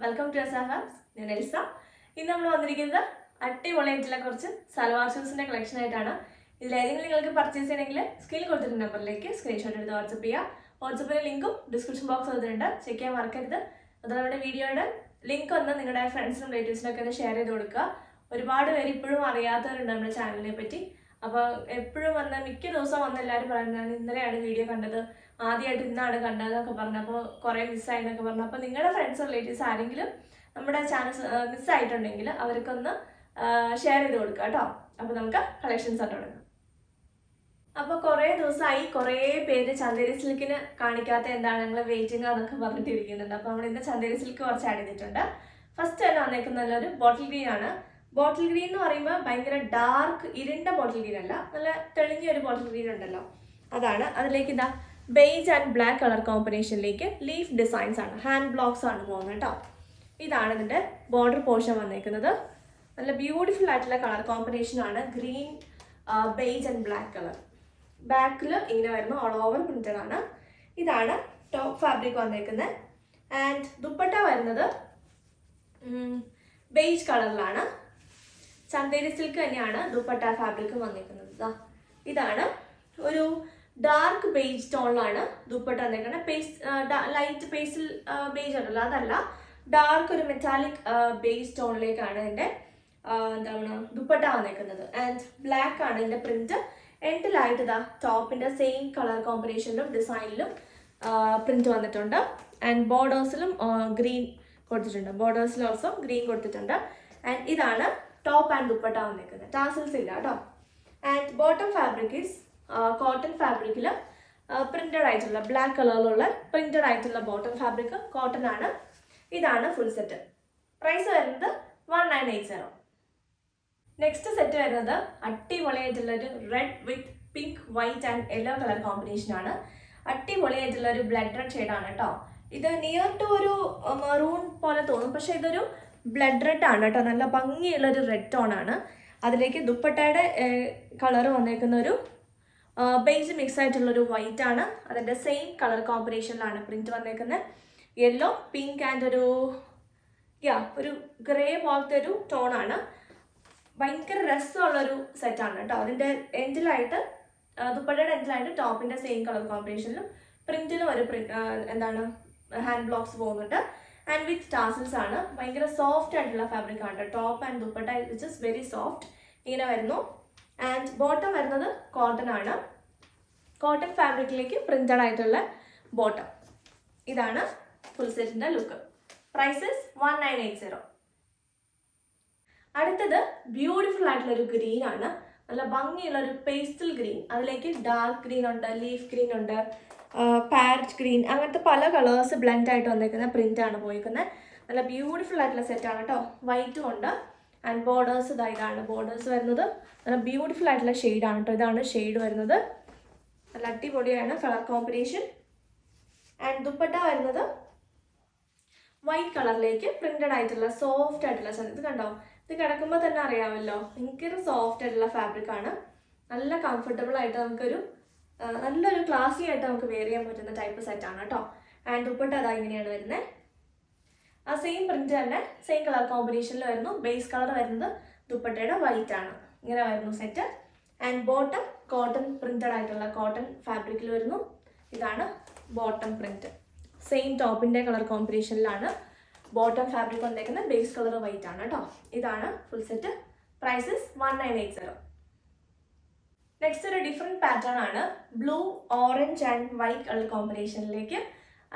Welcome to S ഹാബ്സ്. ഞാൻ Elsa. ഇന്ന് നമ്മൾ വന്നിരിക്കുന്നത് അടിപൊളിയായിട്ടുള്ള കുറച്ച് സൽവാർ സ്യൂട്ട്സിന്റെ കളക്ഷൻ ആയിട്ടാണ്. ഇതിലേതെങ്കിലും നിങ്ങൾക്ക് പർച്ചേസ് ചെയ്യണമെങ്കിൽ സ്ക്രീനിൽ കൊടുത്തിട്ട് നമ്പറിലേക്ക് സ്ക്രീൻഷോട്ട് എടുത്ത് വാട്സപ്പ് ചെയ്യുക. വാട്സപ്പിലെ ലിങ്കും ഡിസ്ക്രിപ്ഷൻ ബോക്സ് വന്നിട്ടുണ്ട്, ചെക്ക് ചെയ്യാൻ മറക്കരുത്. അതുപോലെ നമ്മുടെ വീഡിയോയുടെ ലിങ്ക് ഒന്ന് നിങ്ങളുടെ ഫ്രണ്ട്സിനും റിലേറ്റീവ്സിനൊക്കെ ഒന്ന് ഷെയർ ചെയ്ത് കൊടുക്കുക. ഒരുപാട് പേര് ഇപ്പോഴും അറിയാത്തവരുണ്ട് നമ്മുടെ ചാനലിനെ പറ്റി. അപ്പോൾ എപ്പോഴും വന്ന് മിക്ക ദിവസം വന്ന് എല്ലാവരും പറയുന്നതാണ് ഇന്നലെയാണ് വീഡിയോ കണ്ടത്, ആദ്യമായിട്ട് ഇന്നാണ് കണ്ടതെന്നൊക്കെ പറഞ്ഞു. അപ്പോൾ കുറേ മിസ്സായെന്നൊക്കെ പറഞ്ഞു. അപ്പോൾ നിങ്ങളുടെ ഫ്രണ്ട്സ് റിലേറ്റീവ്സ് ആരെങ്കിലും നമ്മുടെ ചാനൽ മിസ്സായിട്ടുണ്ടെങ്കിൽ അവർക്കൊന്ന് ഷെയർ ചെയ്ത് കൊടുക്കുക കേട്ടോ. അപ്പോൾ നമുക്ക് കളക്ഷൻസ് തുടങ്ങാം. അപ്പോൾ കുറേ ദിവസമായി കുറേ പേര് ചന്ദേരി സിൽക്കിന് കാണിക്കാത്ത എന്താണ് ഞങ്ങൾ വെയിറ്റിംഗ് എന്നൊക്കെ പറഞ്ഞിട്ട് ഇരിക്കുന്നുണ്ട്. അപ്പോൾ നമ്മൾ ഇന്ന് ചന്ദേരി സിൽക്ക് കുറച്ച് ആഡ് ചെയ്തിട്ടുണ്ട്. ഫസ്റ്റ് തന്നെ വന്നേക്കുന്ന നല്ലൊരു ബോട്ടിൽ ഗ്രീൻ ആണ്. ബോട്ടിൽ ഗ്രീൻ എന്ന് പറയുമ്പോൾ ഭയങ്കര ഡാർക്ക് ഇരുണ്ട ബോട്ടിൽ ഗ്രീൻ അല്ല, നല്ല തെളിഞ്ഞ ഒരു ബോട്ടിൽ ഗ്രീൻ ഉണ്ടല്ലോ, അതാണ്. അതിലേക്ക് ഇതാ ബേജ് ആൻഡ് ബ്ലാക്ക് കളർ കോമ്പിനേഷനിലേക്ക് ലീഫ് ഡിസൈൻസ് ആണ്, ഹാൻഡ് ബ്ലോക്സ് ആണ് പോകുന്നത് കേട്ടോ. ഇതാണ് ഇതിൻ്റെ ബോർഡർ പോർഷൻ വന്നേക്കുന്നത്. നല്ല ബ്യൂട്ടിഫുൾ ആയിട്ടുള്ള കളർ കോമ്പിനേഷൻ ആണ്, green beige and black colour. ബാക്കിൽ ഇങ്ങനെ വരുന്നു, ഓൾ ഓവർ പ്രിന്റഡ് ആണ്. ഇതാണ് ടോപ്പ് ഫാബ്രിക് വന്നേക്കുന്നത്. ആൻഡ് ദുപ്പട്ട വരുന്നത് ബേജ് കളറിലാണ്. ചന്ദേരി സിൽക്ക് തന്നെയാണ് ദുപ്പട്ട ഫാബ്രിക് വന്നേക്കുന്നത്. ഇതാണ് ഒരു ഡാർക്ക് ബേജ് ടോണിലാണ് ദുപ്പട്ട വന്നേക്കുന്നത്. ലൈറ്റ് പേസ്റ്റൽ ബേജ് ഉണ്ടല്ലോ, അതല്ല, ഡാർക്ക് ഒരു മെറ്റാലിക് ബേജ് ടോണിലേക്കാണ് ഇതിൻ്റെ എന്താണ് ദുപ്പട്ട വന്നേക്കുന്നത്. ആൻഡ് ബ്ലാക്ക് ആണ് ഇതിൻ്റെ പ്രിന്റ്. എൻഡിലായിട്ട് ഇതാ ടോപ്പിൻ്റെ സെയിം കളർ കോമ്പിനേഷനിലും ഡിസൈനിലും പ്രിന്റ് വന്നിട്ടുണ്ട്. ആൻഡ് ബോർഡേഴ്സിലും ഗ്രീൻ കൊടുത്തിട്ടുണ്ട്, ബോർഡേഴ്സിൽ ഓൾസോ ഗ്രീൻ കൊടുത്തിട്ടുണ്ട്. ആൻഡ് ഇതാണ് ടോപ്പ് ആൻഡ് ദുപ്പട്ട വന്നേക്കുന്നത്, ടാസൽസ് ഇല്ല കേട്ടോ. And bottom fabric is cotton ഫാബ്രിക്കിൽ പ്രിന്റഡ് ആയിട്ടുള്ള ബ്ലാക്ക് കളറിലുള്ള പ്രിന്റഡ് ആയിട്ടുള്ള ബോട്ടം ഫാബ്രിക് കോട്ടൺ ആണ്. ഇതാണ് ഫുൾ സെറ്റ്. പ്രൈസ് വരുന്നത് 1980. നെക്സ്റ്റ് സെറ്റ് വരുന്നത് അടിപൊളിയായിട്ടുള്ള ഒരു read with pink white and yellow colour combination ആണ്. അടിപൊളിയായിട്ടുള്ള ഒരു ബ്ലഡ് റെഡ് ഷെയ്ഡാണ് കേട്ടോ. ഇത് നിയർ ടു ഒരു മെറൂൺ പോലെ തോന്നും, പക്ഷെ ഇതൊരു ബ്ലഡ് റെഡ് ആണ് കേട്ടോ. നല്ല ഭംഗിയുള്ളൊരു റെഡ് ടോൺ ആണ്. അതിലേക്ക് ദുപ്പട്ടയുടെ കളർ വന്നേക്കുന്ന ഒരു ബേജ് മിക്സ് ആയിട്ടുള്ളൊരു വൈറ്റ് ആണ്. അതിൻ്റെ സെയിം കളർ കോമ്പിനേഷനിലാണ് പ്രിന്റ് വന്നേക്കുന്നത്. യെല്ലോ, പിങ്ക് ആൻഡ് ഒരു ഗ്രേ പോലത്തെ ഒരു ടോണാണ്. ഭയങ്കര രസമുള്ളൊരു സെറ്റാണ് കേട്ടോ. അതിൻ്റെ എൻഡിലായിട്ട് ദുപ്പട്ടയുടെ എൻഡിലായിട്ട് ടോപ്പിൻ്റെ സെയിം കളർ കോമ്പിനേഷനിലും പ്രിന്റിലും ഒരു എന്താണ് ഹാൻഡ് ബ്ലോക്സ് പോകുന്നുണ്ട്. ആൻഡ് വിത്ത് ടാസൽസ് ആണ്. ഭയങ്കര സോഫ്റ്റ് ആയിട്ടുള്ള ഫാബ്രിക് ആണ്. Top and dupatta which is very soft ഇങ്ങനെ വരുന്നു. ആൻഡ് ബോട്ടം വരുന്നത് കോട്ടൺ ആണ്. കോട്ടൺ ഫാബ്രിക്കിലേക്ക് പ്രിന്റഡ് ആയിട്ടുള്ള ബോട്ടം. ഇതാണ് ഫുൾ സെറ്റിൻ്റെ ലുക്ക്. പ്രൈസസ് 1980. അടുത്തത് ബ്യൂട്ടിഫുൾ ആയിട്ടുള്ള ഒരു ഗ്രീൻ ആണ്. നല്ല ഭംഗിയുള്ള ഒരു പേസ്റ്റൽ ഗ്രീൻ. അതിലേക്ക് ഡാർക്ക് ഗ്രീൻ ഉണ്ട്, ലീഫ് ഗ്രീൻ ഉണ്ട്, പാരറ്റ് ഗ്രീൻ, അങ്ങനത്തെ പല കളേഴ്സ് ബ്ലെൻഡ് ആയിട്ട് വന്നിരിക്കുന്ന പ്രിന്റ് ആണ് പോയിരിക്കുന്നത്. നല്ല ബ്യൂട്ടിഫുൾ ആയിട്ടുള്ള സെറ്റാണ് കേട്ടോ. വൈറ്റും ഉണ്ട്. ആൻഡ് ബോർഡേഴ്സ് ഇതാണ് ബോർഡേഴ്സ് വരുന്നത്. നല്ല ബ്യൂട്ടിഫുൾ ആയിട്ടുള്ള ഷെയ്ഡാണ് കേട്ടോ. ഇതാണ് ഷെയ്ഡ് വരുന്നത്. നല്ല അടിപൊളിയാണ് കളർ കോമ്പിനേഷൻ. ആൻഡ് ദുപ്പട്ട വരുന്നത് വൈറ്റ് കളറിലേക്ക് പ്രിന്റഡ് ആയിട്ടുള്ള സോഫ്റ്റ് ആയിട്ടുള്ള ഇത് കണ്ടോ. ഇത് കിടക്കുമ്പോൾ തന്നെ അറിയാമല്ലോ, ഭയങ്കര സോഫ്റ്റ് ആയിട്ടുള്ള ഫാബ്രിക് ആണ്. നല്ല കംഫർട്ടബിൾ ആയിട്ട് നമുക്കൊരു നല്ലൊരു ക്ലാസി ആയിട്ട് നമുക്ക് വെയർ ചെയ്യാൻ പറ്റുന്ന ടൈപ്പ് സെറ്റാണ് കേട്ടോ. ആൻഡ് ദുപ്പട്ട അതാ ഇങ്ങനെയാണ് വരുന്നത്. ആ സെയിം പ്രിന്റ് തന്നെ സെയിം കളർ കോമ്പിനേഷനിൽ വരുന്നു. ബേസ് കളർ വരുന്നത് ദുപ്പട്ടയുടെ വൈറ്റ് ആണ്. ഇങ്ങനെ വരുന്നു set. And bottom cotton printed ആയിട്ടുള്ള കോട്ടൺ ഫാബ്രിക്കിൽ വരുന്നു. ഇതാണ് ബോട്ടം പ്രിന്റ്. സെയിം ടോപ്പിൻ്റെ കളർ കോമ്പിനേഷനിലാണ് ബോട്ടം ഫാബ്രിക് വന്നേക്കുന്നത്. ബേസ് കളർ വൈറ്റ് ആണ് കേട്ടോ. ഇതാണ് ഫുൾ സെറ്റ്. പ്രൈസസ് 1980. നെക്സ്റ്റ് ഒരു ഡിഫറെൻറ്റ് പാറ്റേൺ ആണ്. Blue, orange and white colour കോമ്പിനേഷനിലേക്ക്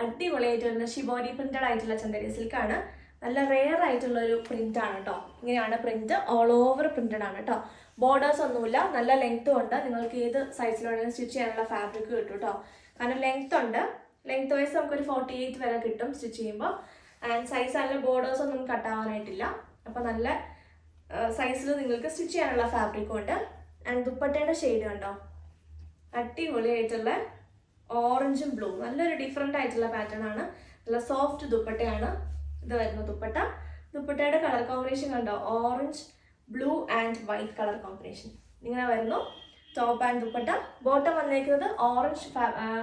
അടിപൊളിയായിട്ട് വരുന്ന ഷിബോരി പ്രിന്റഡ് ആയിട്ടുള്ള ചന്ദേരി സിൽക്ക് ആണ്. നല്ല റെയർ ആയിട്ടുള്ള ഒരു പ്രിന്റ് ആണ് കേട്ടോ. ഇങ്ങനെയാണ് പ്രിന്റ്. ഓൾ ഓവർ പ്രിന്റഡ് ആണ് കേട്ടോ. ബോർഡേഴ്സ് ഒന്നുമില്ല. നല്ല ലെങ്ത്തും ഉണ്ട്. നിങ്ങൾക്ക് ഏത് സൈസിലുള്ള സ്റ്റിച്ച് ചെയ്യാനുള്ള ഫാബ്രിക് കിട്ടും കേട്ടോ. കാരണം ലെങ്ത് ഉണ്ട്. ലെങ്ത് വൈസ് നമുക്കൊരു 48 വരെ കിട്ടും സ്റ്റിച്ച് ചെയ്യുമ്പോൾ. ആൻഡ് സൈസ് നല്ല ബോർഡേഴ്സ് ഒന്നും കട്ടാവാനായിട്ടില്ല. അപ്പോൾ നല്ല സൈസിൽ നിങ്ങൾക്ക് സ്റ്റിച്ച് ചെയ്യാനുള്ള ഫാബ്രിക്കും ഉണ്ട്. ആൻഡ് ദുപ്പട്ടയുടെ ഷെയ്ഡ് കണ്ടോ, അടിപൊളിയായിട്ടുള്ള ഓറഞ്ചും ബ്ലൂ. നല്ലൊരു ഡിഫറെൻ്റ് ആയിട്ടുള്ള പാറ്റേൺ ആണ്. നല്ല സോഫ്റ്റ് ദുപ്പട്ടയാണ് ഇത് വരുന്ന ദുപ്പട്ട. ദുപ്പട്ടയുടെ കളർ കോമ്പിനേഷൻ കണ്ടോ, orange, blue and white colour combination ഇങ്ങനെ വരുന്നു. Top and dupatta. ബോട്ടം വന്നേക്കുന്നത് ഓറഞ്ച്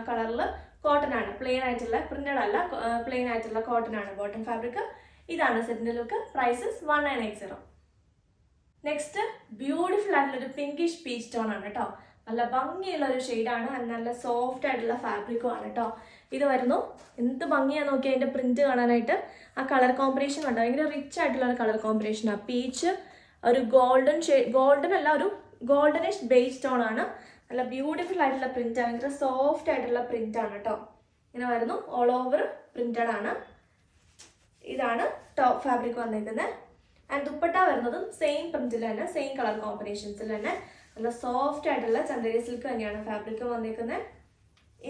കളറിൽ കോട്ടൺ ആണ്. പ്ലെയിൻ ആയിട്ടുള്ള പ്രിന്റഡ് അല്ല, പ്ലെയിൻ ആയിട്ടുള്ള കോട്ടൺ ആണ് ബോട്ടം ഫാബ്രിക്. ഇതാണ് സെറ്റിൻ്റെ ലുക്ക്. പ്രൈസസ് 1980. നെക്സ്റ്റ് ബ്യൂട്ടിഫുൾ ആയിട്ടുള്ളൊരു പിങ്കിഷ് പീച്ച് ടോൺ ആണ് കേട്ടോ. നല്ല ഭംഗിയുള്ള ഒരു ഷെയ്ഡാണ്, നല്ല സോഫ്റ്റ് ആയിട്ടുള്ള ഫാബ്രിക്കും ആണ് കേട്ടോ. ഇത് വരുന്നു. എന്ത് ഭംഗിയാന്ന് നോക്കി അതിൻ്റെ പ്രിന്റ് കാണാനായിട്ട്. ആ കളർ കോമ്പിനേഷൻ കണ്ടോ, ഭയങ്കര റിച്ച് ആയിട്ടുള്ള ഒരു കളർ കോമ്പിനേഷനാണ്. പീച്ച് ഒരു ഗോൾഡൻ അല്ല, ഒരു ഗോൾഡനിഷ് ബേസ് ടോൺ ആണ്. നല്ല ബ്യൂട്ടിഫുൾ ആയിട്ടുള്ള പ്രിന്റ് ആണ്, ഭയങ്കര സോഫ്റ്റ് ആയിട്ടുള്ള പ്രിന്റ് ആണ് കേട്ടോ. ഇങ്ങനെ വരുന്നു, ഓൾ ഓവർ പ്രിന്റഡ് ആണ്. ഇതാണ് ടോപ്പ് ഫാബ്രിക് വന്നിരിക്കുന്നത്. ആൻഡ് ദുപ്പട്ട വരുന്നതും സെയിം പ്രിന്റിൽ തന്നെ, സെയിം കളർ കോമ്പിനേഷൻസിൽ തന്നെ, നല്ല സോഫ്റ്റ് ആയിട്ടുള്ള ചന്ദേരി സിൽക്ക് തന്നെയാണ് ഫാബ്രിക് വന്നിരിക്കുന്നത്.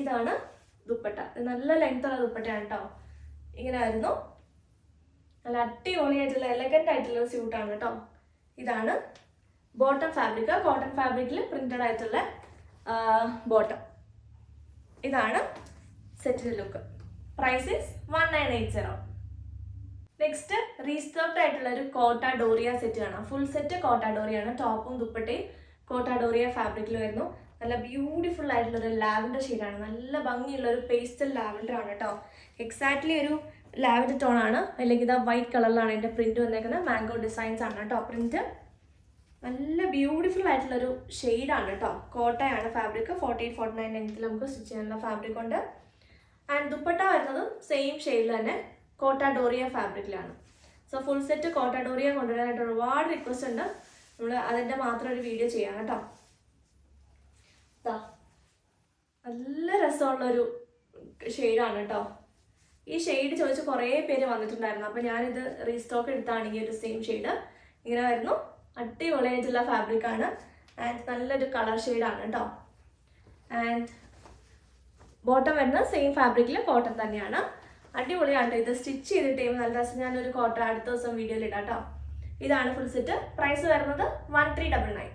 ഇതാണ് ദുപ്പട്ട. നല്ല ലെങ്ത് ഉള്ള ദുപ്പട്ടയാണ് കേട്ടോ. ഇങ്ങനെ ആയിരുന്നു, നല്ല അടിപൊളിയായിട്ടുള്ള എലഗന്റ് ആയിട്ടുള്ള സ്യൂട്ടാണ് കേട്ടോ. ഇതാണ് ബോട്ടം ഫാബ്രിക്, കോട്ടൺ ഫാബ്രിക്കിൽ പ്രിന്റഡ് ആയിട്ടുള്ള ബോട്ടം. ഇതാണ് സെറ്റിന്റെ look. Price is 1980. Next restocked ആയിട്ടുള്ള ഒരു കോട്ട ഡോറിയ സെറ്റ് കാണാം. ഫുൾ സെറ്റ് കോട്ട ഡോറിയാണ്. ടോപ്പും ദുപ്പട്ടയും കോട്ട ഡോറിയ ഫാബ്രിക്കിൽ വരുന്നു. നല്ല ബ്യൂട്ടിഫുൾ ആയിട്ടുള്ള ഒരു ലാവൻഡർ ഷെയ്ഡാണ്, നല്ല ഭംഗിയുള്ള ഒരു പേസ്റ്റൽ ലാവൻഡർ ആണ് കേട്ടോ. എക്സാക്ട്ലി ഒരു ലാവൻഡർ ടോൺ ആണ്. അല്ലെങ്കിൽ ഇതാ വൈറ്റ് കളറിലാണ് എൻ്റെ പ്രിന്റ് വന്നേക്കുന്നത്. മാംഗോ ഡിസൈൻസ് ആണ് കേട്ടോ പ്രിന്റ്. നല്ല ബ്യൂട്ടിഫുൾ ആയിട്ടുള്ളൊരു ഷെയ്ഡാണ് കേട്ടോ. കോട്ടയാണ് ഫാബ്രിക്. 48-49 ലെങ്ത്തിൽ നമുക്ക് സ്റ്റിച്ച് ചെയ്യാനുള്ള ഫാബ്രിക് ഉണ്ട്. ആൻഡ് ദുപ്പട്ട വരുന്നതും സെയിം ഷെയ്ഡിൽ തന്നെ കോട്ട ഡോറിയ ഫാബ്രിക്കിലാണ്. സോ ഫുൾ സെറ്റ് കോട്ട ഡോറിയ കൊണ്ടുവരാനായിട്ട് ഒരുപാട് റിക്വസ്റ്റ് ഉണ്ട്. നമ്മൾ അതിൻ്റെ മാത്രം ഒരു വീഡിയോ ചെയ്യാം കേട്ടോ. നല്ല രസമുള്ളൊരു ഷെയ്ഡാണ് കേട്ടോ. ഈ ഷെയ്ഡ് ചോദിച്ച് കുറേ പേര് വന്നിട്ടുണ്ടായിരുന്നു. അപ്പോൾ ഞാനിത് റീസ്റ്റോക്ക് എടുത്താണെങ്കിൽ ഒരു സെയിം ഷെയ്ഡ് ഇങ്ങനെ വരുന്നു. അടിപൊളിയായിട്ടുള്ള ഫാബ്രിക്കാണ്. ആൻഡ് നല്ലൊരു കളർ ഷെയ്ഡാണ് കേട്ടോ. ആൻഡ് ബോട്ടം വരുന്നത് സെയിം ഫാബ്രിക്കിൽ കോട്ടൺ തന്നെയാണ്. അടിപൊളിയാണ്. ഇത് സ്റ്റിച്ച് ചെയ്തിട്ട് നല്ല രസം. ഞാനൊരു കോട്ടൺ അടുത്ത ദിവസം വീഡിയോയിൽ ഇടാം കേട്ടോ. ഇതാണ് ഫുൾ സെറ്റ്. പ്രൈസ് വരുന്നത് 1399.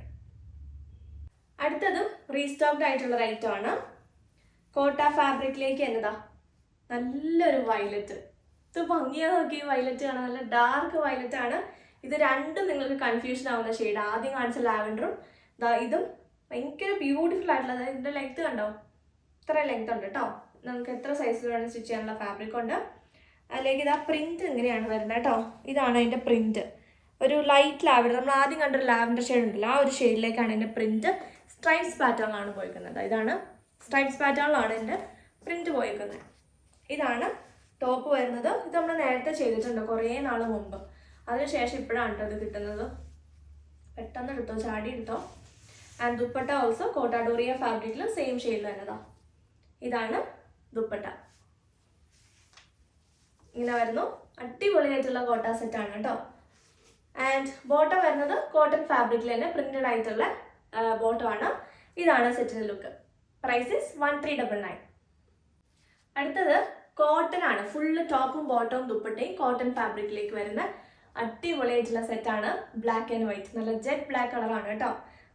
അടുത്തതും റീസ്റ്റോക്ഡ് ആയിട്ടുള്ള ഐറ്റം ആണ്. കോട്ട ഫാബ്രിക്കിലേക്ക് എന്നതാ നല്ലൊരു വയലറ്റ്. ഇത് ഭംഗിയാ നോക്കി, വയലറ്റ് ആണ്, നല്ല ഡാർക്ക് വയലറ്റ് ആണ്. ഇത് രണ്ടും നിങ്ങൾക്ക് കൺഫ്യൂഷൻ ആവുന്ന ഷെയ്ഡ്. ആദ്യം കാണിച്ച ലാവൻഡറും ഇതും ഭയങ്കര ബ്യൂട്ടിഫുൾ ആയിട്ടുള്ളത്. ഇതിൻ്റെ ലെങ്ത് കണ്ടോ, ഇത്ര ലെങ്ത് ഉണ്ട് കേട്ടോ. നമുക്ക് എത്ര സൈസിൽ വേണം സ്റ്റിച്ച് ചെയ്യാനുള്ള ഫാബ്രിക് ഉണ്ട്. അല്ലെങ്കിൽ ഇതാ പ്രിന്റ് ഇങ്ങനെയാണ് വരുന്നത് കേട്ടോ. ഇതാണ് അതിൻ്റെ പ്രിന്റ്. ഒരു ലൈറ്റ് ലാവൻഡർ, നമ്മൾ ആദ്യം കണ്ടൊരു ലാവൻഡർ ഷെയ്ഡ് ഉണ്ടല്ലോ, ആ ഒരു ഷെയ്ഡിലേക്കാണ് എൻ്റെ പ്രിന്റ്. സ്ട്രൈപ്സ് പാറ്റേണിലാണ് പോയിരിക്കുന്നത്. ഇതാണ് സ്ട്രൈപ്സ് പാറ്റേണിലാണ് എൻ്റെ പ്രിന്റ് പോയിരിക്കുന്നത്. ഇതാണ് ടോപ്പ് വരുന്നത്. ഇത് നമ്മൾ നേരത്തെ ചെയ്തിട്ടുണ്ട് കുറേ നാൾ മുമ്പ്. അതിനുശേഷം ഇപ്പോഴാണ് കേട്ടോ ഇത് കിട്ടുന്നത്. പെട്ടെന്ന് എടുത്തോ, ചാടി എടുത്തോ. ആൻഡ് ദുപ്പട്ട ഓൾസോ കോട്ട ഡോറിയ ഫാബ്രിക്കിൽ സെയിം ഷെയ്ഡിൽ തന്നെതാ. ഇതാണ് ദുപ്പട്ട. ഇങ്ങനെ വരുന്നു. അടിപൊളിയായിട്ടുള്ള കോട്ട സെറ്റാണ് കേട്ടോ. ആൻഡ് ബോട്ടം വരുന്നത് കോട്ടൺ ഫാബ്രിക്കിൽ തന്നെ പ്രിന്റഡ് ആയിട്ടുള്ള ബോട്ടമാണ്. ഇതാണ് സെറ്റിന്റെ ലുക്ക്. Price is 1399. അടുത്തത് കോട്ടൺ ആണ്. ഫുള്ള് ടോപ്പും ബോട്ടവും ദുപ്പട്ടയും കോട്ടൺ ഫാബ്രിക്കിലേക്ക് വരുന്ന അടിപൊളിയായിട്ടുള്ള സെറ്റാണ്. ബ്ലാക്ക് ആൻഡ് വൈറ്റ്, നല്ല ജെറ്റ് ബ്ലാക്ക് കളറാണ് കേട്ടോ.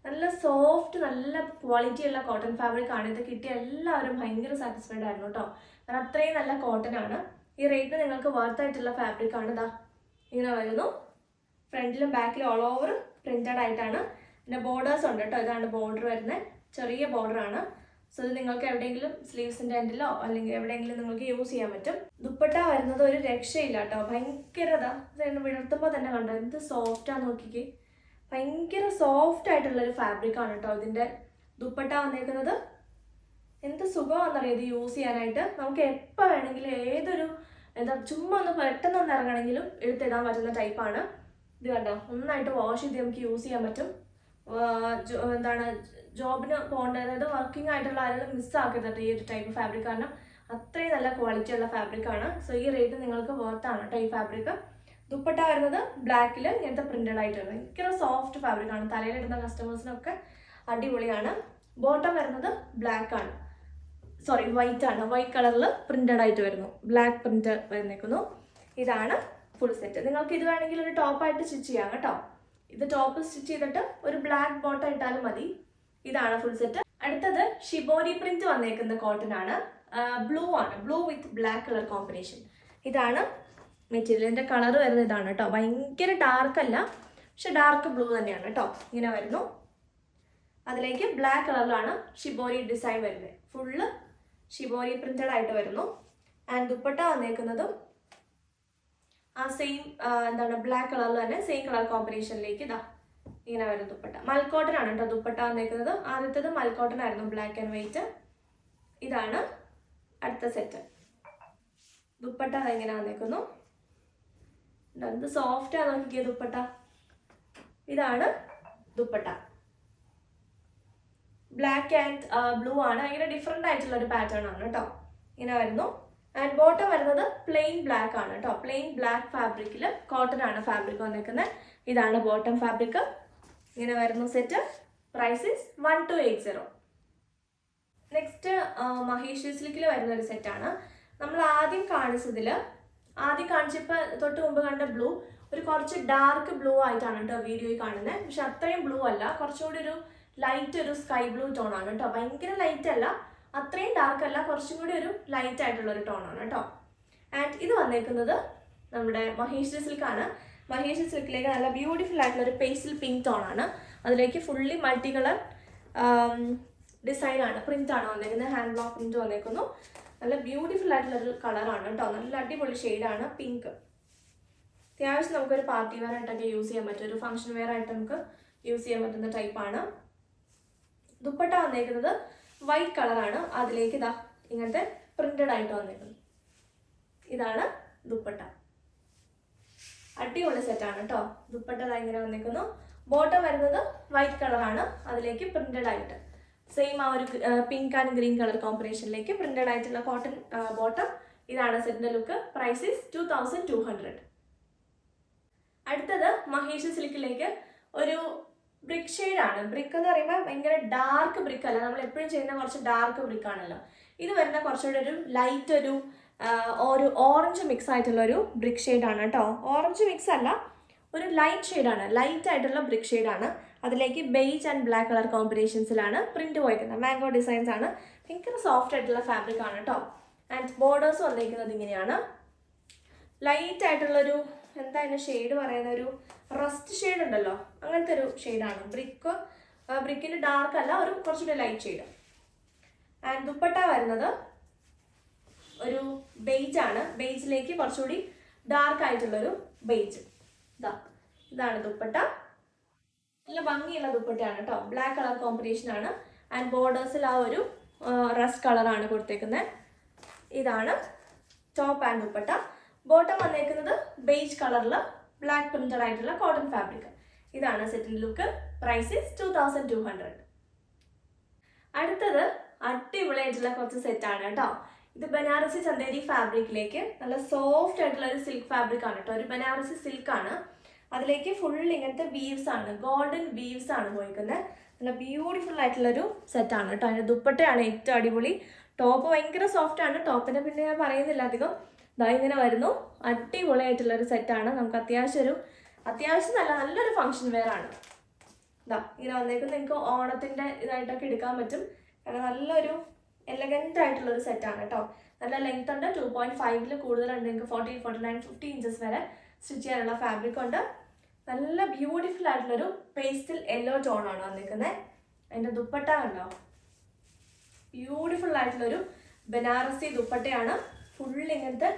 നല്ല സോഫ്റ്റ്, നല്ല ക്വാളിറ്റി ഉള്ള കോട്ടൺ ഫാബ്രിക് ആണ്. ഇത് കിട്ടിയ എല്ലാവരും ഭയങ്കര സാറ്റിസ്ഫൈഡ് ആയിരുന്നു കേട്ടോ. കാരണം അത്രയും നല്ല കോട്ടൺ ആണ്. ഈ റേറ്റ് നിങ്ങൾക്ക് വർത്ത് ആയിട്ടുള്ള ഫാബ്രിക് ആണ്. ഇതാ ഇങ്ങനെ വരുന്നു. ഫ്രണ്ടിലും ബാക്കിലും ഓൾ ഓവർ പ്രിന്റഡ് ആയിട്ടാണ്. പിന്നെ ബോർഡേഴ്സ് ഉണ്ട് കേട്ടോ. ഇതാണ് ബോർഡർ വരുന്നത്, ചെറിയ ബോർഡർ ആണ്. സോ ഇത് നിങ്ങൾക്ക് എവിടെയെങ്കിലും സ്ലീവ്സിൻ്റെ എൻഡിലോ അല്ലെങ്കിൽ എവിടെയെങ്കിലും നിങ്ങൾക്ക് യൂസ് ചെയ്യാൻ പറ്റും. ദുപ്പട്ട വരുന്നത് ഒരു രക്ഷയില്ല കേട്ടോ. ഭയങ്കരത വിടർത്തുമ്പോൾ തന്നെ കണ്ടോ എന്ത് സോഫ്റ്റാന്ന് നോക്കിക്കേ. ഭയങ്കര സോഫ്റ്റ് ആയിട്ടുള്ളൊരു ഫാബ്രിക് ആണ് കേട്ടോ ഇതിൻ്റെ ദുപ്പട്ട വന്നേക്കുന്നത്. എന്ത് സുഖമാണെന്നറിയാം ഇത് യൂസ് ചെയ്യാനായിട്ട്. നമുക്ക് എപ്പോൾ വേണമെങ്കിലും ഏതൊരു ചുമ്മാ ഒന്ന് പെട്ടെന്ന് ഒന്ന് ഇറങ്ങണമെങ്കിലും എടുത്തിടാൻ പറ്റുന്ന ടൈപ്പാണ്. ഇത് കണ്ടോ, നന്നായിട്ട് വാഷ് ചെയ്ത് നമുക്ക് യൂസ് ചെയ്യാൻ പറ്റും. ജോബിന് പോകേണ്ട, അതായത് വർക്കിംഗ് ആയിട്ടുള്ള ആരെങ്കിലും മിസ്സാക്കരുത് ഈ ഒരു ടൈപ്പ് ഫാബ്രിക്. കാരണം അത്രയും നല്ല ക്വാളിറ്റി ഉള്ള ഫാബ്രിക്കാണ്. സോ ഈ റേറ്റ് നിങ്ങൾക്ക് വർത്താണ് കേട്ടോ ഈ ഫാബ്രിക്. ദുപ്പട്ട വരുന്നത് ബ്ലാക്കിൽ ഇങ്ങനത്തെ പ്രിന്റഡ് ആയിട്ടുണ്ട്. ഭയങ്കര സോഫ്റ്റ് ഫാബ്രിക്കാണ്. തലയിലിടുന്ന കസ്റ്റമേഴ്സിനൊക്കെ അടിപൊളിയാണ്. ബോട്ടം വരുന്നത് ബ്ലാക്ക് ആണ്, സോറി വൈറ്റ് ആണ്. വൈറ്റ് കളറിൽ പ്രിന്റഡ് ആയിട്ട് വരുന്നു, ബ്ലാക്ക് പ്രിന്റ് വരുന്നേക്കുന്നു. ഇതാണ് ഫുൾ സെറ്റ്. നിങ്ങൾക്ക് ഇത് വേണമെങ്കിൽ ഒരു ടോപ്പായിട്ട് സ്റ്റിച്ച് ചെയ്യാം കേട്ടോ. ഇത് ടോപ്പ് സ്റ്റിച്ച് ചെയ്തിട്ട് ഒരു ബ്ലാക്ക് ബോട്ടം ഇട്ടാലും മതി. ഇതാണ് ഫുൾ സെറ്റ്. അടുത്തത് ഷിബോരി പ്രിന്റ് വന്നേക്കുന്ന കോട്ടൺ ആണ്. ബ്ലൂ ആണ്, ബ്ലൂ വിത്ത് ബ്ലാക്ക് കളർ കോമ്പിനേഷൻ. ഇതാണ് മെറ്റീരിയലിൻ്റെ കളർ വരുന്നത്. ഇതാണ് കേട്ടോ. ഭയങ്കര ഡാർക്ക് അല്ല, പക്ഷെ ഡാർക്ക് ബ്ലൂ തന്നെയാണ് കേട്ടോ. ഇങ്ങനെ വരുന്നു. അതിലേക്ക് ബ്ലാക്ക് കളറിലാണ് ഷിബോരി ഡിസൈൻ വരുന്നത്. ഫുള്ള് ഷിബോരി പ്രിന്റഡ് ആയിട്ട് വരുന്നു. ആൻഡ് ദുപ്പട്ട വന്നേക്കുന്നതും ആ സെയിം എന്താണ് ബ്ലാക്ക് കളറിൽ തന്നെ സെയിം കളർ കോമ്പിനേഷനിലേക്ക് ഇതാ ഇങ്ങനെ വരും ദുപ്പട്ട. മൽക്കോട്ടൺ ആണ് കേട്ടോ ദുപ്പട്ട വന്നേക്കുന്നത്. ആദ്യത്തേത് മൽക്കോട്ടൺ ആയിരുന്നു, ബ്ലാക്ക് ആൻഡ് വൈറ്റ്. ഇതാണ് അടുത്ത സെറ്റ്. ദുപ്പട്ട ഇങ്ങനെ വന്നേക്കുന്നു. ഇത് സോഫ്റ്റ് ആണ്, നോക്കിയ ദുപ്പട്ട. ഇതാണ് ദുപ്പട്ട. ബ്ലാക്ക് ആൻഡ് ബ്ലൂ ആണ്, ഭയങ്കര ഡിഫറെൻ്റ് ആയിട്ടുള്ള ഒരു പാറ്റേൺ ആണ് കേട്ടോ. ഇങ്ങനെ വരുന്നു. ആൻഡ് ബോട്ടം വരുന്നത് പ്ലെയിൻ ബ്ലാക്ക് ആണ് കേട്ടോ. പ്ലെയിൻ ബ്ലാക്ക് ഫാബ്രിക്കിൽ കോട്ടൺ ആണ് ഫാബ്രിക് വന്നേക്കുന്നത്. ഇതാണ് ബോട്ടം ഫാബ്രിക്. ഇങ്ങനെ വരുന്നു set. Price is 1280. Next Maheshwari സിൽക്കിൽ വരുന്ന ഒരു സെറ്റാണ്. നമ്മൾ ആദ്യം കാണിച്ചപ്പോൾ തൊട്ട് മുമ്പ് കണ്ട ബ്ലൂ ഒരു കുറച്ച് ഡാർക്ക് ബ്ലൂ ആയിട്ടാണ് കേട്ടോ വീഡിയോയിൽ കാണുന്നത്. പക്ഷെ അത്രയും ബ്ലൂ അല്ല, കുറച്ചുകൂടി ഒരു ലൈറ്റ് ഒരു സ്കൈ ബ്ലൂ ടോൺ ആണ് കേട്ടോ. ഭയങ്കര ലൈറ്റ് അല്ല, അത്രയും ഡാർക്ക് അല്ല, കുറച്ചും കൂടി ഒരു ലൈറ്റ് ആയിട്ടുള്ള ഒരു ടോൺ ആണ് കേട്ടോ. ആൻഡ് ഇത് വന്നേക്കുന്നത് നമ്മുടെ മഹേശ്വരി സിൽക്കാണ്. മഹേശ്വരി സിൽക്കിലേക്ക് നല്ല ബ്യൂട്ടിഫുൾ ആയിട്ടുള്ള ഒരു പേസ്റ്റൽ പിങ്ക് ടോൺ ആണ്. അതിലേക്ക് ഫുള്ളി മൾട്ടി കളർ ഡിസൈനാണ്, പ്രിൻ്റാണ് വന്നേക്കുന്നത്. ഹാൻഡ് ബ്ലോക്ക് പ്രിന്റ് വന്നേക്കുന്നു. നല്ല ബ്യൂട്ടിഫുൾ ആയിട്ടുള്ളൊരു കളറാണ് കേട്ടോ. നല്ല അടിപൊളി ഷെയ്ഡാണ് പിങ്ക്. അത്യാവശ്യം നമുക്കൊരു പാർട്ടി വെയർ ആയിട്ടൊക്കെ യൂസ് ചെയ്യാൻ പറ്റും, ഒരു ഫംഗ്ഷൻ വെയർ ആയിട്ട് നമുക്ക് യൂസ് ചെയ്യാൻ പറ്റുന്ന ടൈപ്പാണ്. ദുപ്പട്ട വന്നേക്കുന്നത് വൈറ്റ് കളറാണ്. അതിലേക്ക് ഇതാ ഇങ്ങനത്തെ പ്രിന്റഡ് ആയിട്ട് വന്നേക്കുന്നത്. ഇതാണ് ദുപ്പട്ട. അടിപൊളി സെറ്റാണ് കേട്ടോ. ദുപ്പട്ട ഇങ്ങനെ വന്നേക്കുന്നു. ബോട്ടം വരുന്നത് വൈറ്റ് കളറാണ്. അതിലേക്ക് പ്രിന്റഡ് ആയിട്ട് സെയിം ആ ഒരു പിങ്ക് ആൻഡ് ഗ്രീൻ കളർ കോമ്പിനേഷനിലേക്ക് പ്രിന്റഡ് ആയിട്ടുള്ള കോട്ടൺ ബോട്ടം. ഇതാണ് സെറ്റിന്റെ ലുക്ക്. Price is 2200. അടുത്തത് മഹേശ്വരി സിൽക്കിലേക്ക് ഒരു ബ്രിക്ക് ഷെയ്ഡാണ്. ബ്രിക്ക് എന്ന് പറയുമ്പോൾ ഭയങ്കര ഡാർക്ക് ബ്രിക്ക് അല്ല, നമ്മൾ എപ്പോഴും ചെയ്യുന്ന കുറച്ച് ഡാർക്ക് ബ്രിക്ക് ആണല്ലോ. ഇത് വരുന്ന കുറച്ചുകൂടി ഒരു ലൈറ്റ് ഒരു ഓറഞ്ച് മിക്സ് ആയിട്ടുള്ള ഒരു ബ്രിക്ക് ഷെയ്ഡാണ് കേട്ടോ. ഓറഞ്ച് മിക്സ് അല്ല, ഒരു ലൈറ്റ് ഷെയ്ഡാണ്, ലൈറ്റ് ആയിട്ടുള്ള ബ്രിക്ക് ഷെയ്ഡാണ്. അതിലേക്ക് ബേജ് ആൻഡ് ബ്ലാക്ക് കളർ കോമ്പിനേഷൻസിലാണ് പ്രിന്റ് പോയിരിക്കുന്നത്. മാംഗോ ഡിസൈൻസ് ആണ്. ഭയങ്കര സോഫ്റ്റ് ആയിട്ടുള്ള ഫാബ്രിക് ആണ് കേട്ടോ. ആൻഡ് ബോർഡേഴ്സ് വന്നിരിക്കുന്നത് ഇങ്ങനെയാണ്. ലൈറ്റ് ആയിട്ടുള്ളൊരു എന്താ അതിൻ്റെ ഷെയ്ഡ് പറയുന്ന ഒരു റസ്റ്റ് ഷെയ്ഡ് ഉണ്ടല്ലോ, അങ്ങനത്തെ ഒരു ഷെയ്ഡാണ്. ബ്രിക്കിൻ്റെ ഡാർക്ക് അല്ല, ഒരു കുറച്ചുകൂടി ലൈറ്റ് ഷെയ്ഡ്. ആൻഡ് ദുപ്പട്ട വരുന്നത് ഒരു ബേജ് ആണ്. ബേജിലേക്ക് കുറച്ചുകൂടി ഡാർക്ക് ആയിട്ടുള്ളൊരു ബേജ്. ഇതാണ് ദുപ്പട്ട. നല്ല ഭംഗിയുള്ള ദുപ്പട്ടയാണ് കേട്ടോ. ബ്ലാക്ക് കളർ കോമ്പിനേഷൻ ആണ്. ആൻഡ് ബോർഡേഴ്സിൽ ആ ഒരു റസ്റ്റ് കളറാണ് കൊടുത്തേക്കുന്നത്. ഇതാണ് ടോപ്പ് ആൻഡ് ദുപ്പട്ട. ബോട്ടം വന്നേക്കുന്നത് ബേജ് കളറിൽ ബ്ലാക്ക് പ്രിന്റഡ് ആയിട്ടുള്ള കോട്ടൺ ഫാബ്രിക്. ഇതാണ് സെറ്റിന്റെ ലുക്ക്. Price is 2200. അടുത്തത് അടിപൊളിയായിട്ടുള്ള കുറച്ച് സെറ്റാണ് കേട്ടോ. ഇത് ബനാറസി ചന്ദേരി ഫാബ്രിക്കിലേക്ക് നല്ല സോഫ്റ്റ് ആയിട്ടുള്ള ഒരു സിൽക്ക് ഫാബ്രിക് ആണ് കേട്ടോ. ഒരു ബനാറസി സിൽക്ക് ആണ്. അതിലേക്ക് ഫുൾ ഇങ്ങനത്തെ വീവ്സ് ആണ്, ഗോൾഡൻ വീവ്സ് ആണ് പോയിരിക്കുന്നത്. നല്ല ബ്യൂട്ടിഫുൾ ആയിട്ടുള്ളൊരു സെറ്റാണ് കേട്ടോ. അതിൻ്റെ ദുപ്പട്ടയാണ് ഏറ്റവും അടിപൊളി. ടോപ്പ് ഭയങ്കര സോഫ്റ്റ് ആണ്. ടോപ്പിനെ പിന്നെ ഞാൻ പറയുന്നില്ല അധികം. ഇങ്ങനെ വരുന്നു. അടിപൊളിയായിട്ടുള്ളൊരു സെറ്റാണ്. നമുക്ക് അത്യാവശ്യം നല്ലൊരു ഫംഗ്ഷൻ വെയർ ആണ്. ഇങ്ങനെ വന്നേക്കുന്നത് നിങ്ങൾക്ക് ഓണത്തിൻ്റെ ഇതായിട്ടൊക്കെ എടുക്കാൻ പറ്റും. കാരണം നല്ലൊരു എലഗൻ്റ് ആയിട്ടുള്ളൊരു സെറ്റാണ് കേട്ടോ. നല്ല ലെങ്ത് ഉണ്ട്, 2.5 കൂടുതലുണ്ട്. നിങ്ങൾക്ക് 40, 49, 50 ഇഞ്ചസ് വരെ സ്റ്റിച്ച് ചെയ്യാനുള്ള ഫാബ്രിക് ഉണ്ട്. നല്ല ബ്യൂട്ടിഫുൾ ആയിട്ടുള്ളൊരു പേസ്റ്റൽ യെല്ലോ ടോണാണ് വന്നിരിക്കുന്നത്. അതിൻ്റെ ദുപ്പട്ട കണ്ടോ, ബ്യൂട്ടിഫുൾ ആയിട്ടുള്ളൊരു ബനാറസി ദുപ്പട്ടയാണ്. ഫുൾ ഇങ്ങനത്തെ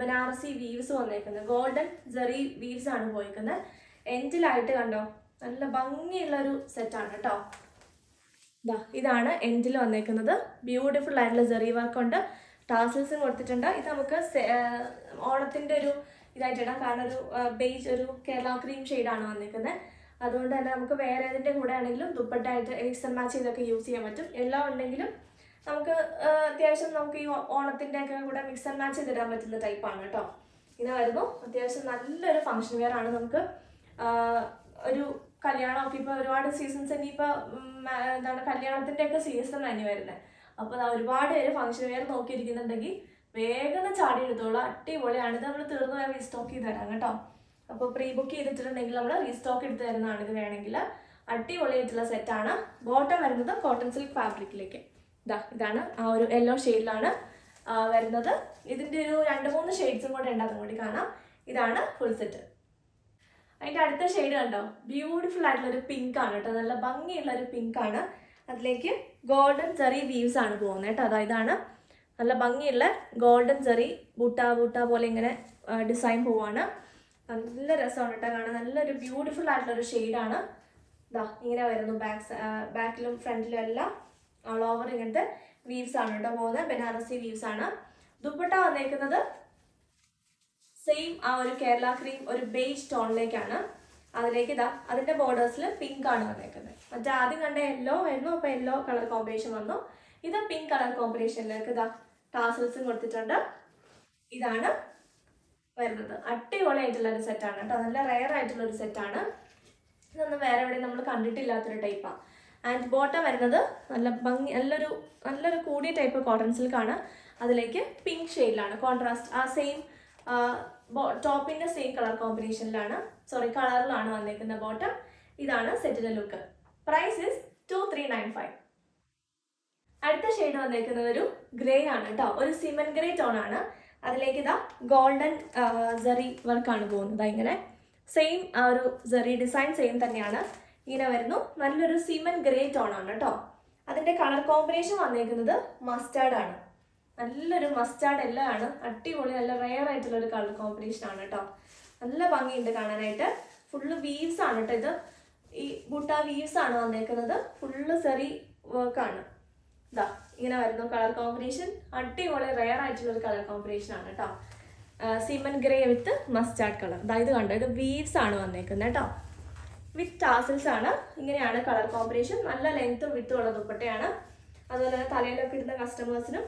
ബനാറസി വീവ്സ് വന്നേക്കുന്നത്. ഗോൾഡൻ ജെറി വീവ്സ് ആണ് പോയിരിക്കുന്നത്. എൻഡിലായിട്ട് കണ്ടോ, നല്ല ഭംഗിയുള്ളൊരു സെറ്റാണ് കേട്ടോ. ഇതാണ് എൻഡിൽ വന്നേക്കുന്നത്. ബ്യൂട്ടിഫുൾ ആയിട്ടുള്ള ജെറി വർക്ക് ഉണ്ട്. ടാസൽസും കൊടുത്തിട്ടുണ്ട്. ഇത് നമുക്ക് ഓണത്തിൻ്റെ ഒരു ഇതായിട്ട് ഇടാം. കാരണം ഒരു ബേജ് ഒരു കേരള ക്രീം ഷെയ്ഡാണ് വന്നിരിക്കുന്നത്. അതുകൊണ്ട് തന്നെ നമുക്ക് വേറെ ഏതിൻ്റെ കൂടെ ആണെങ്കിലും ദുപ്പട്ടയായിട്ട് മിക്സ് ആൻഡ് മാച്ച് ചെയ്തൊക്കെ യൂസ് ചെയ്യാൻ പറ്റും. എല്ലാം ഉണ്ടെങ്കിലും നമുക്ക് അത്യാവശ്യം നമുക്ക് ഈ ഓണത്തിൻ്റെ ഒക്കെ കൂടെ മിക്സ് ആൻഡ് മാച്ച് ചെയ്തിടാൻ പറ്റുന്ന ടൈപ്പാണ് കേട്ടോ. ഇങ്ങനെ വരുമ്പോൾ അത്യാവശ്യം നല്ലൊരു ഫംഗ്ഷൻ വെയർ ആണ്. നമുക്ക് ഒരു കല്യാണമൊക്കെ ഇപ്പോൾ ഒരുപാട് സീസൺസ് ഇനിയിപ്പോൾ കല്യാണത്തിൻ്റെ ഒക്കെ സീസൺ തന്നെ വരുന്നത്. അപ്പോൾ ഒരുപാട് പേര് ഫംഗ്ഷൻ വെയർ നോക്കിയിരിക്കുന്നുണ്ടെങ്കിൽ വേഗം ചാടി എടുത്തോളൂ. അടിപൊളിയാണ്. ഇത് നമ്മൾ തീർന്നു പോയാൽ റീസ്റ്റോക്ക് ചെയ്ത് തരാം കേട്ടോ. അപ്പോൾ പ്രീ ബുക്ക് ചെയ്തിട്ടുണ്ടെങ്കിൽ നമ്മൾ റീസ്റ്റോക്ക് എടുത്ത് തരുന്നതാണ്. ഇത് വേണമെങ്കിൽ അടിപൊളിയായിട്ടുള്ള സെറ്റാണ്. ബോട്ടം വരുന്നത് കോട്ടൺ സിൽക്ക് ഫാബ്രിക്കിലേക്ക്. ഇതാണ് ആ ഒരു യെല്ലോ ഷെയ്ഡിലാണ് വരുന്നത്. ഇതിൻ്റെ ഒരു 2-3 ഷെയ്ഡ്സും കൂടെ ഉണ്ട്, അതും കൂടി കാണാം. ഇതാണ് ഫുൾ സെറ്റ്. അതിൻ്റെ അടുത്ത ഷെയ്ഡ് കണ്ടോ, ബ്യൂട്ടിഫുൾ ആയിട്ടുള്ളൊരു പിങ്ക് ആണ് കേട്ടോ. നല്ല ഭംഗിയുള്ളൊരു പിങ്ക് ആണ്. അതിലേക്ക് ഗോൾഡൻ ജെറി വീവ്സ് ആണ് പോകുന്നത് കേട്ടോ. ഇതാണ് നല്ല ഭംഗിയുള്ള ഗോൾഡൻ ജെറി ബൂട്ട പോലെ ഇങ്ങനെ ഡിസൈൻ പോവാണ്. നല്ല രസമാണ് കേട്ടോ കാണാൻ. നല്ലൊരു ബ്യൂട്ടിഫുൾ ആയിട്ടുള്ളൊരു ഷെയ്ഡാണ്. ഇതാ ഇങ്ങനെ വരുന്നു. ബാക്കിലും ഫ്രണ്ടിലും എല്ലാം ഓൾ ഓവർ ഇങ്ങനത്തെ വീവ്സ് ആണ് കേട്ടോ പോകുന്നത്. ബനാറസി വീവ്സ് ആണ്. ദുപ്പട്ട വന്നേക്കുന്നത് സെയിം ആ ഒരു കേരള ക്രീം ഒരു ബേജ് ടോണിലേക്കാണ്. അതിലേക്ക് ഇതാ അതിൻ്റെ ബോർഡേഴ്സിൽ പിങ്ക് ആണ് വന്നേക്കുന്നത്. മറ്റേ ആദ്യം കണ്ട യെല്ലോ ആയിരുന്നു, അപ്പോൾ യെല്ലോ കളർ കോമ്പിനേഷൻ വന്നു. ഇത് പിങ്ക് കളർ കോമ്പിനേഷനിലേക്ക് ഇതാ ടാസൽസും കൊടുത്തിട്ടുണ്ട്. ഇതാണ് വരുന്നത്. അടിപൊളിയായിട്ടുള്ളൊരു സെറ്റാണ് കേട്ടോ. നല്ല റെയർ ആയിട്ടുള്ളൊരു സെറ്റാണ്. ഇതൊന്നും വേറെ എവിടെയും നമ്മൾ കണ്ടിട്ടില്ലാത്തൊരു ടൈപ്പാണ്. ആൻഡ് ബോട്ടം വരുന്നത് നല്ല ഭംഗി നല്ലൊരു കൂടിയ ടൈപ്പ് കോട്ടൺ സിൽക്കാണ്. അതിലേക്ക് പിങ്ക് ഷെയ്ഡിലാണ് കോൺട്രാസ്റ്റ്. ആ സെയിം ടോപ്പിൻ്റെ സെയിം കളർ കോമ്പിനേഷനിലാണ് കളറിലാണ് വന്നേക്കുന്ന ബോട്ടം. ഇതാണ് സെറ്റിൻ്റെ ലുക്ക്. Price is 2395. അടുത്ത ഷെയ്ഡ് വന്നേക്കുന്നത് ഒരു ഗ്രേ ആണ് കേട്ടോ. ഒരു സിമൻ ഗ്രേ ടോൺ ആണ്. അതിലേക്ക് ഇതാ ഗോൾഡൻ സെറി വർക്കാണ് പോകുന്നത്. ഇങ്ങനെ സെയിം ആ ഒരു സെറി ഡിസൈൻ സെയിം തന്നെയാണ്. ഇങ്ങനെ വരുന്നു. നല്ലൊരു സിമൻ ഗ്രേ ടോൺ ആണ് കേട്ടോ. അതിൻ്റെ കളർ കോമ്പിനേഷൻ വന്നേക്കുന്നത് മസ്റ്റാർഡ് ആണ്. നല്ലൊരു മസ്റ്റാർഡ് എല്ലാം ആണ്. അടിപൊളി നല്ല റെയർ ആയിട്ടുള്ളൊരു കളർ കോമ്പിനേഷൻ ആണ് കേട്ടോ. നല്ല ഭംഗിയുണ്ട് കാണാനായിട്ട്. ഫുള്ള് വീവ്സ് ആണ് കേട്ടോ. ഇത് ഈ ബുട്ട വീവ്സ് ആണ് വന്നേക്കുന്നത്. ഫുള്ള് സെറി വർക്കാണ്. ഇതാ ഇങ്ങനെ വരുന്നു കളർ കോമ്പിനേഷൻ. അടിപൊളി റെയർ ആയിട്ടുള്ളൊരു കളർ കോമ്പിനേഷൻ ആണ് കേട്ടോ. സിമൻ ഗ്രേ വിത്ത് മസ്റ്റാർഡ് കളർ. ഇത് കണ്ടോ, ഇത് വീവ്സ് ആണ് വന്നേക്കുന്നത് കേട്ടോ. വിത്ത് ടാസൽസ് ആണ്. ഇങ്ങനെയാണ് കളർ കോമ്പിനേഷൻ. നല്ല ലെങ്ത്തും വിത്തും ഉള്ള ദുപ്പട്ടയാണ്. അതുപോലെ തന്നെ തലയിലൊക്കെ ഇടുന്ന കസ്റ്റമേഴ്സിനും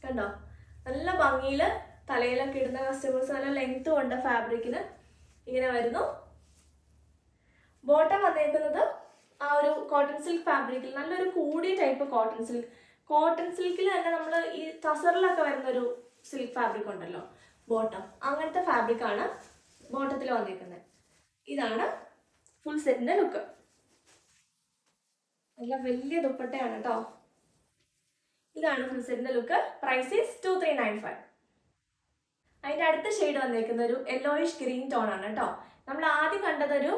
കണ്ടോ നല്ല ഭംഗിയിൽ തലയിലൊക്കെ ഇടുന്ന കസ്റ്റമേഴ്സ് നല്ല ലെങ്ത്തും ഉണ്ട് ഫാബ്രിക്കിന്. ഇങ്ങനെ വരുന്നു. ബോട്ടം വന്നേക്കുന്നത് ആ ഒരു കോട്ടൺ സിൽക്ക് ഫാബ്രിക്കിൽ നല്ലൊരു കൂടിയ ടൈപ്പ് കോട്ടൺ സിൽക്ക്. കോട്ടൺ സിൽക്കിൽ തന്നെ നമ്മൾ ഈ ടസറിലൊക്കെ വരുന്നൊരു സിൽക്ക് ഫാബ്രിക് ഉണ്ടല്ലോ ബോട്ടം, അങ്ങനത്തെ ഫാബ്രിക്കാണ് ബോട്ടത്തിൽ വന്നേക്കുന്നത്. ഇതാണ് ഫുൾ സെറ്റിൻ്റെ ലുക്ക്. നല്ല വലിയ ദുപ്പട്ടയാണ് കേട്ടോ. ഇതാണ് ഫുൾ സെറ്റിൻ്റെ ലുക്ക്. Price is 2395. അതിൻ്റെ അടുത്ത ഷെയ്ഡ് വന്നേക്കുന്ന ഒരു യെല്ലോയിഷ് ഗ്രീൻ ടോൺ ആണ് കേട്ടോ. നമ്മൾ ആദ്യം കണ്ടതൊരു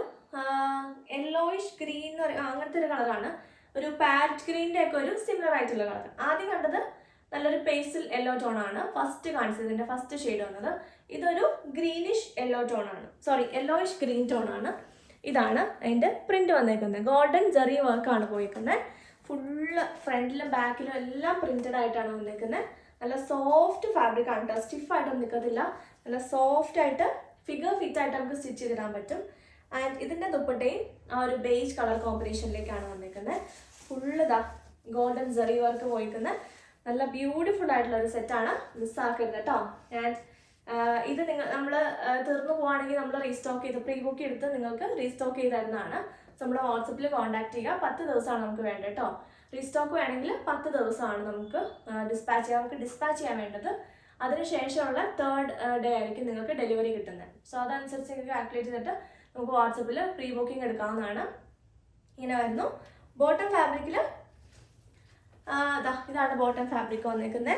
യെല്ലോയിഷ് ഗ്രീൻ എന്ന് പറയുക അങ്ങനത്തെ ഒരു കളറാണ്. ഒരു പാരറ്റ് ഗ്രീനിൻ്റെ ഒക്കെ ഒരു സിമിലർ ആയിട്ടുള്ള കളർ. ആദ്യം കണ്ടത് നല്ലൊരു പേസ്റ്റൽ യെല്ലോ ടോൺ ആണ് ഫസ്റ്റ് കാണിച്ചത്. ഇതിൻ്റെ ഫസ്റ്റ് ഷെയ്ഡ് വന്നത് ഇതൊരു ഗ്രീനിഷ് യെല്ലോ ടോൺ ആണ്. യെല്ലോയിഷ് ഗ്രീൻ ടോൺ ആണ്. ഇതാണ് അതിൻ്റെ പ്രിന്റ് വന്നേക്കുന്നത്. ഗോൾഡൻ ജെറി വർക്കാണ് പോയിരിക്കുന്നത്. ഫുള്ള് ഫ്രണ്ടിലും ബാക്കിലും എല്ലാം പ്രിന്റഡ് ആയിട്ടാണ് വന്നേക്കുന്നത്. നല്ല സോഫ്റ്റ് ഫാബ്രിക് ആണ് കേട്ടോ. സ്റ്റിഫായിട്ടൊന്നും നിൽക്കത്തില്ല. നല്ല സോഫ്റ്റ് ആയിട്ട് ഫിഗർ ഫിറ്റ് ആയിട്ട് നമുക്ക് സ്റ്റിച്ച് ചെയ്തിടാൻ പറ്റും. ആൻഡ് ഇതിൻ്റെ ദുപ്പട്ടയും ആ ഒരു ബേജ് കളർ കോമ്പിനേഷനിലേക്കാണ് വന്നേക്കുന്നത്. ഫുള്ള് ഗോൾഡൻ ജെറി വർക്ക് പോയിരിക്കുന്നത് നല്ല ബ്യൂട്ടിഫുൾ ആയിട്ടുള്ള ഒരു സെറ്റാണ്. മിസ്സാക്കരുത് കേട്ടോ. ആൻഡ് ഇത് നമ്മൾ തീർന്നു പോവുകയാണെങ്കിൽ നമ്മൾ റീസ്റ്റോക്ക് ചെയ്ത് പ്രീ ബുക്ക് എടുത്ത് നിങ്ങൾക്ക് റീസ്റ്റോക്ക് ചെയ്ത് തരുന്നതാണ്. നമ്മുടെ വാട്സപ്പിൽ കോൺടാക്ട് ചെയ്യുക. 10 ദിവസമാണ് നമുക്ക് വേണ്ടത് കേട്ടോ. റീസ്റ്റോക്ക് വേണമെങ്കിൽ 10 ദിവസമാണ് നമുക്ക് ഡിസ്പാച്ച് ചെയ്യാൻ വേണ്ടത്. അതിനുശേഷമുള്ള 3rd ഡേ ആയിരിക്കും നിങ്ങൾക്ക് ഡെലിവറി കിട്ടുന്നത്. സോ അതനുസരിച്ച് നിങ്ങൾക്ക് കാൽക്കുലേറ്റ് ചെയ്തിട്ട് നമുക്ക് വാട്സപ്പിൽ പ്രീ ബുക്കിംഗ് എടുക്കാവുന്നതാണ്. ഇങ്ങനെ വരുന്നു. ബോട്ടം ഫാബ്രിക്കിൽ ഇതാണ് ബോട്ടം ഫാബ്രിക് വന്നേക്കുന്നത്.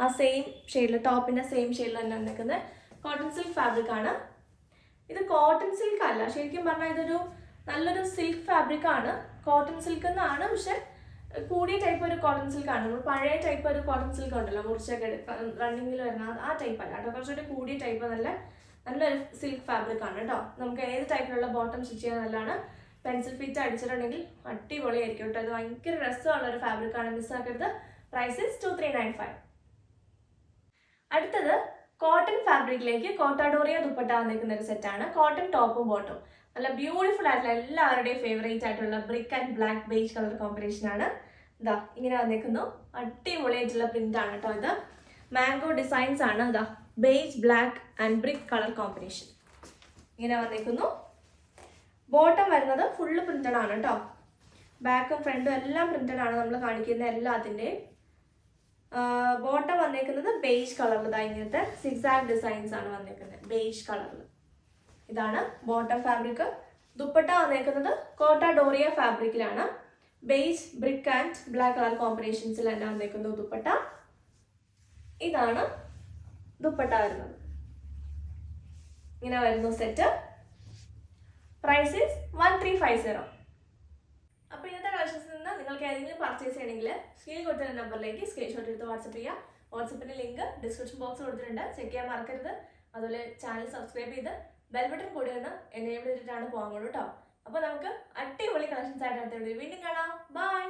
ആ സെയിം ഷെയ്ഡിൽ ടോപ്പിൻ്റെ സെയിം ഷെയ്ഡിൽ തന്നെ വന്നേക്കുന്നത് കോട്ടൺ സിൽക്ക് ഫാബ്രിക് ആണ്. ഇത് കോട്ടൺ സിൽക്ക് അല്ല, ശരിക്കും പറഞ്ഞാൽ ഇതൊരു നല്ലൊരു സിൽക്ക് ഫാബ്രിക് ആണ്. കോട്ടൺ സിൽക്ക് എന്നാണ്, പക്ഷെ കൂടിയ ടൈപ്പ് ഒരു കോട്ടൺ സിൽക്ക് ആണ്. നമ്മൾ പഴയ ടൈപ്പ് ഒരു കോട്ടൺ സിൽക്ക് ഉണ്ടല്ലോ മുറിച്ചൊക്കെ റണ്ണിങ്ങിൽ വരുന്ന ആ ടൈപ്പ് അല്ല കേട്ടോ. കുറച്ചുകൂടി കൂടിയ ടൈപ്പ് നല്ലൊരു സിൽക്ക് ഫാബ്രിക് ആണ് കേട്ടോ. നമുക്ക് ഏത് ടൈപ്പിലുള്ള ബോട്ടം സ്റ്റിച്ച് ചെയ്യാൻ നല്ലതാണ്. പെൻസിൽ ഫിറ്റ് അടിച്ചിട്ടുണ്ടെങ്കിൽ അടിപൊളിയായിരിക്കും കേട്ടോ. ഇത് ഭയങ്കര രസമുള്ള ഒരു ഫാബ്രിക് ആണ്. മിസ്സാക്കരുത്. Price is 2395. അടുത്തത് കോട്ടൺ ഫാബ്രിക്കിലേക്ക് കോട്ടാഡോറിയ ദുപ്പട്ട വന്നിരിക്കുന്ന ഒരു സെറ്റാണ്. കോട്ടൺ ടോപ്പും ബോട്ടും നല്ല ബ്യൂട്ടിഫുൾ ആയിട്ടുള്ള എല്ലാവരുടെയും ഫേവറേറ്റ് ആയിട്ടുള്ള brick and black beige colour combination ആണ്. ഇങ്ങനെ വന്നിരിക്കുന്നു. അടിപൊളിയായിട്ടുള്ള പ്രിന്റ് ആണ് കേട്ടോ. ഇത് മാംഗോ ഡിസൈൻസ് ആണ്. Beige black and brick colour combination ഇങ്ങനെ വന്നിരിക്കുന്നു. ബോട്ടം വരുന്നത് ഫുള്ള് പ്രിന്റഡ് ആണ് കേട്ടോ. ബാക്കും ഫ്രണ്ടും എല്ലാം പ്രിന്റഡ് ആണ് നമ്മൾ കാണിക്കുന്ന എല്ലാത്തിൻ്റെയും. ബോട്ടം വന്നേക്കുന്നത് ബേജ് കളറിൽ ഇങ്ങനത്തെ സിക്സാഗ് ഡിസൈൻസ് ആണ് വന്നേക്കുന്നത് ബേജ് കളറിൽ. ഇതാണ് ബോട്ടം ഫാബ്രിക്. ദുപ്പട്ട വന്നേക്കുന്നത് കോട്ടാഡോറിയ ഫാബ്രിക്കിലാണ്. Beige brick and black colour കോമ്പിനേഷൻസിൽ തന്നെ വന്നേക്കുന്നു ദുപ്പട്ട. ഇതാണ് ദുപ്പട്ട വരുന്നത്. ഇങ്ങനെ വരുന്നു സെറ്റ്. Price is 1350. അപ്പോൾ ഇന്നത്തെ കളക്ഷൻസിൽ നിന്ന് നിങ്ങൾക്ക് ഏതെങ്കിലും പർച്ചേസ് ചെയ്യണമെങ്കിൽ സ്ക്രീൻ കൊടുത്ത നമ്പറിലേക്ക് സ്ക്രീൻഷോട്ട് എടുത്ത് വാട്സപ്പ് ചെയ്യുക. വാട്സപ്പിൻ്റെ ലിങ്ക് ഡിസ്ക്രിപ്ഷൻ ബോക്സ് കൊടുത്തിട്ടുണ്ട്, ചെക്ക് ചെയ്യാൻ മറക്കരുത്. അതുപോലെ ചാനൽ സബ്സ്ക്രൈബ് ചെയ്ത് ബെൽ ബട്ടൺ കൂടി ഒന്ന് എനേബിൾ ചെയ്തിട്ടാണ് പോകുന്നത് കേട്ടോ. അപ്പോൾ നമുക്ക് അടിപൊളി കളക്ഷൻസ് ആയിട്ട് അടുത്ത വീണ്ടും കാണാം. ബൈ.